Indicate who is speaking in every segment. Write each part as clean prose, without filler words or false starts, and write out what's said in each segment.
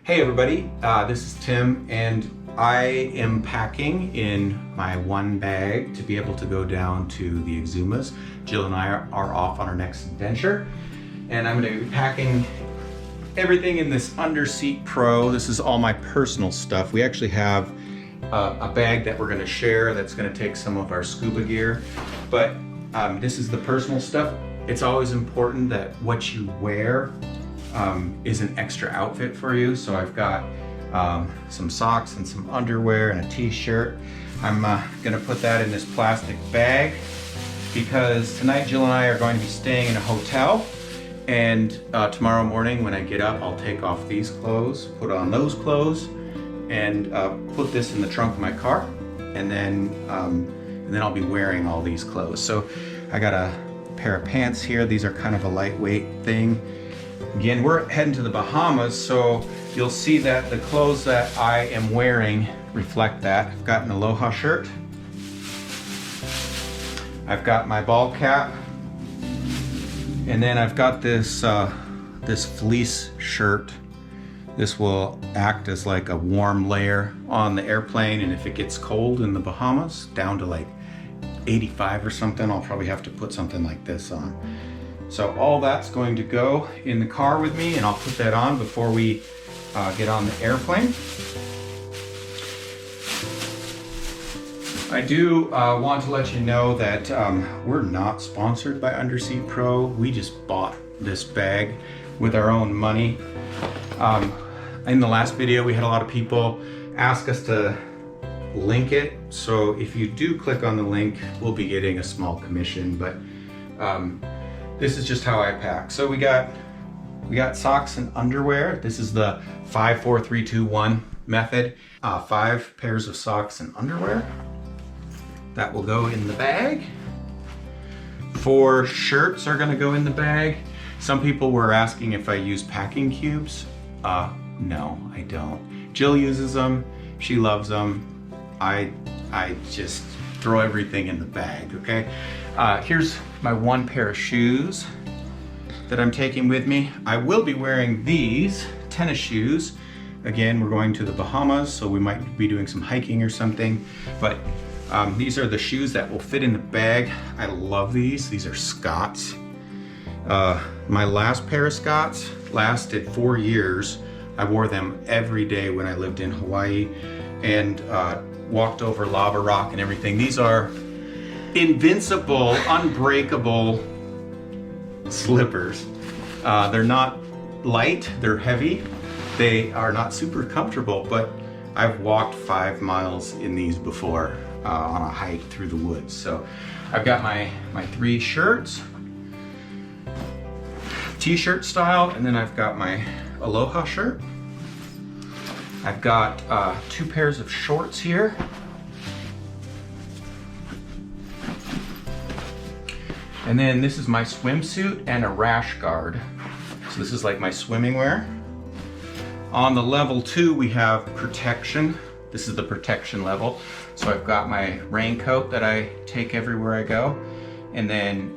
Speaker 1: Hey everybody, this is Tim and I am packing in my one bag to be able to go down to the Exumas. Jill and I are off on our next adventure and I'm going to be packing everything in this Underseat Pro. This is all my personal stuff. We actually have a bag that we're going to share that's going to take some of our scuba gear, but this is the personal stuff. It's always important that what you wear is an extra outfit for you. So I've got some socks and some underwear and a t-shirt. I'm gonna put that in this plastic bag because tonight Jill and I are going to be staying in a hotel, and tomorrow morning when I get up I'll take off these clothes, put on those clothes, and put this in the trunk of my car, and then I'll be wearing all these clothes. So I got a pair of pants here. These are kind of a lightweight thing. Again, we're heading to the Bahamas, so you'll see that the clothes that I am wearing reflect that. I've got an Aloha shirt. I've got my ball cap. And then I've got this, this fleece shirt. This will act as like a warm layer on the airplane, and if it gets cold in the Bahamas, down to like 85 or something, I'll probably have to put something like this on. So all that's going to go in the car with me, and I'll put that on before we get on the airplane. I do want to let you know that we're not sponsored by Underseat Pro. We just bought this bag with our own money. In the last video, we had a lot of people ask us to link it. So if you do click on the link, we'll be getting a small commission, but this is just how I pack. So we got socks and underwear. This is the 5, 4, 3, 2, 1 method. 5 pairs of socks and underwear. That will go in the bag. 4 shirts are gonna go in the bag. Some people were asking if I use packing cubes. No, I don't. Jill uses them, she loves them. I just throw everything in the bag, okay? Here's my one pair of shoes that I'm taking with me. I will be wearing these tennis shoes. Again, we're going to the Bahamas, so we might be doing some hiking or something, but these are the shoes that will fit in the bag. I love these. These are Scott's. My last pair of Scott's lasted 4 years. I wore them every day when I lived in Hawaii and walked over lava rock and everything. These are invincible, unbreakable slippers. They're not light, they're heavy. They are not super comfortable, but I've walked 5 miles in these before on a hike through the woods. So I've got my 3 shirts, t-shirt style, and then I've got my Aloha shirt. I've got 2 pairs of shorts here. And then this is my swimsuit and a rash guard. So this is like my swimming wear. On the level 2, we have protection. This is the protection level. So I've got my raincoat that I take everywhere I go. And then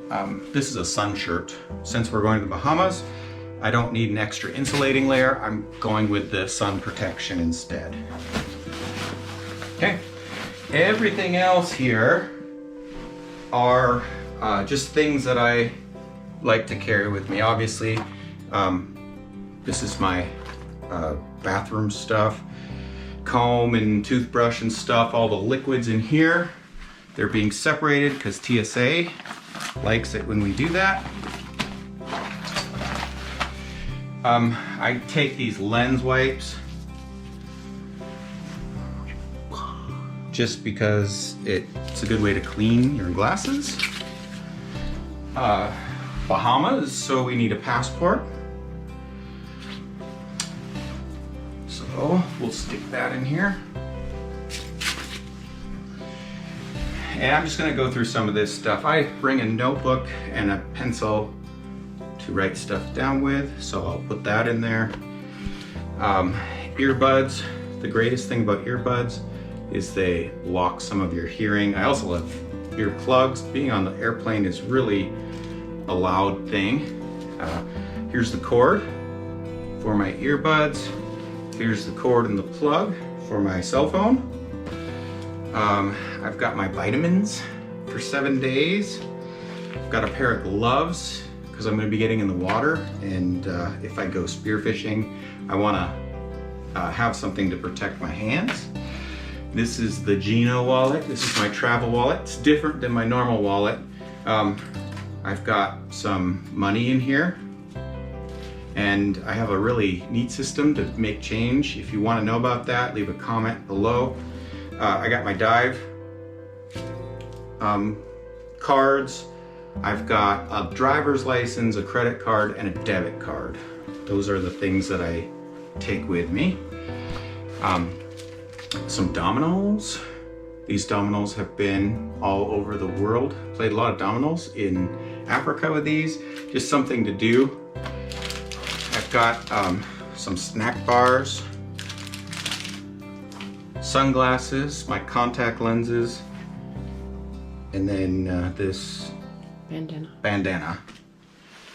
Speaker 1: this is a sun shirt. Since we're going to the Bahamas, I don't need an extra insulating layer. I'm going with the sun protection instead. Okay, everything else here are just things that I like to carry with me. Obviously, this is my bathroom stuff, comb and toothbrush and stuff, all the liquids in here. They're being separated because TSA likes it when we do that. I take these lens wipes just because it's a good way to clean your glasses. Bahamas, so we need a passport. So we'll stick that in here. And I'm just gonna go through some of this stuff. I bring a notebook and a pencil to write stuff down with, so I'll put that in there. Earbuds. The greatest thing about earbuds is they block some of your hearing. I also love earplugs. Being on the airplane is really a loud thing. Here's the cord for my earbuds. Here's the cord and the plug for my cell phone. I've got my vitamins for 7 days. I've got a pair of gloves because I'm going to be getting in the water, and if I go spearfishing, I want to have something to protect my hands. This is the Gino wallet. This is my travel wallet. It's different than my normal wallet. I've got some money in here, and I have a really neat system to make change. If you want to know about that, leave a comment below. I got my dive cards. I've got a driver's license, a credit card, and a debit card. Those are the things that I take with me. Some dominoes. These dominoes have been all over the world. Played a lot of dominoes in Africa with these. Just something to do. I've got some snack bars, sunglasses, my contact lenses, and then this bandana.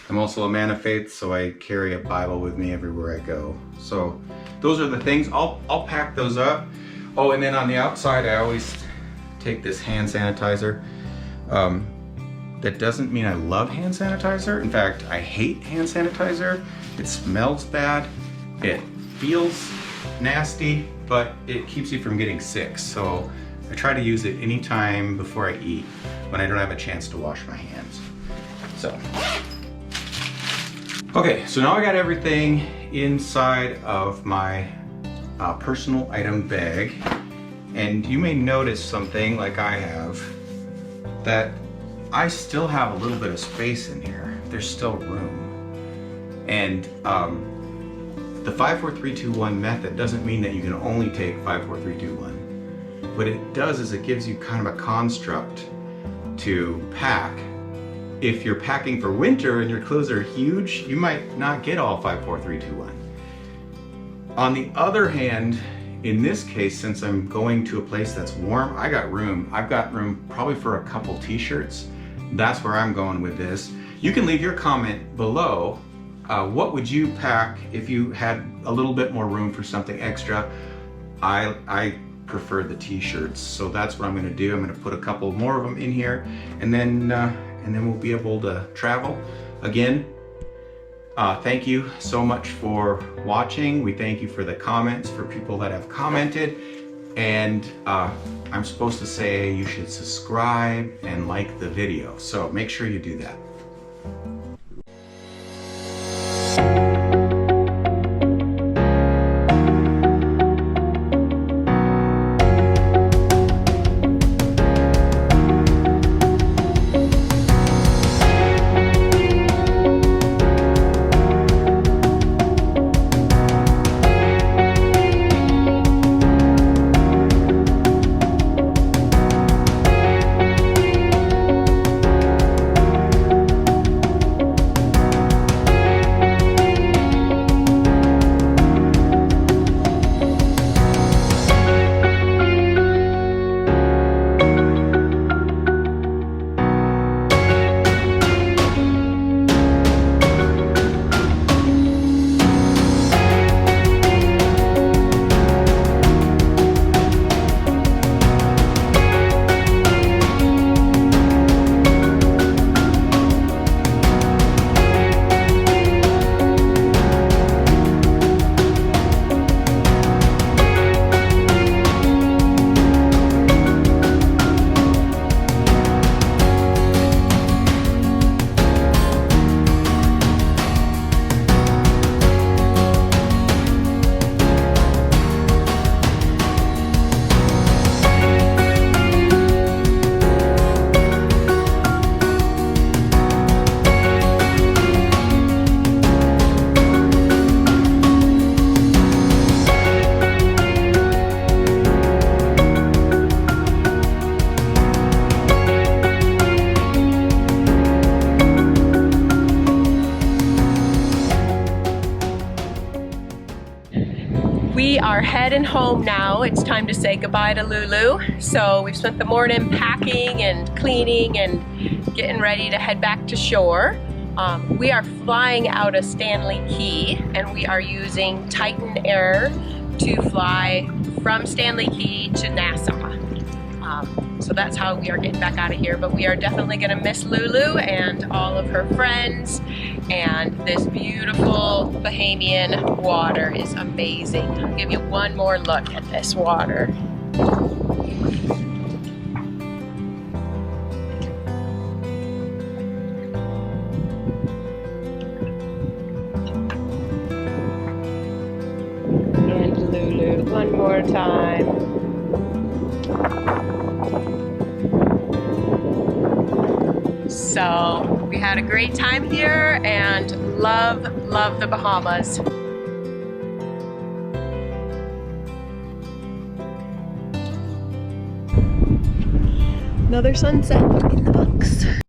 Speaker 1: I'm also a man of faith, so I carry a Bible with me everywhere I go. So those are the things. I'll pack those up. Oh, and then on the outside, I always take this hand sanitizer. That doesn't mean I love hand sanitizer. In fact, I hate hand sanitizer. It smells bad. It feels nasty, but it keeps you from getting sick. So I try to use it anytime before I eat when I don't have a chance to wash my hands. So, okay, so now I got everything inside of my personal item bag, and you may notice something like I have, that I still have a little bit of space in here. There's still room. And the 5, 4, 3, 2, 1 method doesn't mean that you can only take 5, 4, 3, 2, 1. What it does is it gives you kind of a construct to pack. If you're packing for winter and your clothes are huge, you might not get all 5, 4, 3, 2, 1. On the other hand, in this case, since I'm going to a place that's warm, I got room. I've got room probably for a couple t-shirts. That's where I'm going with this. You can leave your comment below. What would you pack if you had a little bit more room for something extra? I prefer the t-shirts, so that's what I'm going to do. I'm going to put a couple more of them in here, and then we'll be able to travel. Again, thank you so much for watching. We thank you for the comments, for people that have commented, and I'm supposed to say you should subscribe and like the video, so make sure you do that.
Speaker 2: We are heading home now. It's time to say goodbye to Lulu. So we've spent the morning packing and cleaning and getting ready to head back to shore. We are flying out of Stanley Key, and we are using Titan Air to fly from Stanley Key to Nassau. So that's how we are getting back out of here, but we are definitely gonna miss Lulu and all of her friends, and this beautiful Bahamian water is amazing. I'll give you one more look at this water. And Lulu, one more time. So we had a great time here and love the Bahamas. Another sunset in the books.